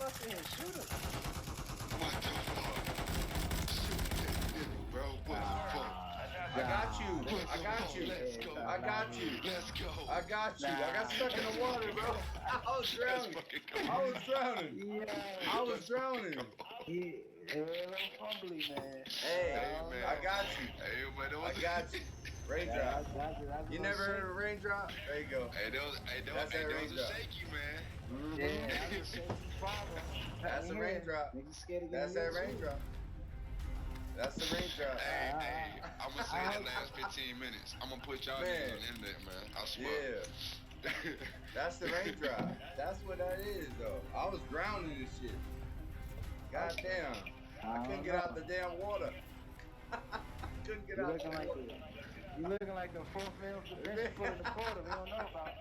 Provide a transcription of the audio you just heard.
busting his shooter. What the fuck? Shoot that nigga, bro. What the fuck? Nah, I got you. What I the got fuck? you. Let's go. I got you. Let's go. I got you. I got stuck in the water, bro. I was Let's drowning. fucking go. I was drowning. Yeah. I was Let's fucking drowning. go. Yeah, a little fumbly, man. Hey, man. I got you. Hey, man, that I was got you. Raindrop. That's You never heard of raindrop? There you go. Hey, that was That's that a raindrop. shaky, man. Yeah, that's a safety problem. That's a raindrop. Niggas scared to get That's in that your raindrop. That's the raindrop. Hey, I'm gonna say the last 15 minutes. I'm gonna put y'all Man. niggas in there, man. I swear. Yeah, that's the raindrop. That's what that is, though. I was drowning in shit. Goddamn. I couldn't get out the damn water. Couldn't get You out looking the like water. you looking like the fourth man, the bench foot in the quarter. We don't know about.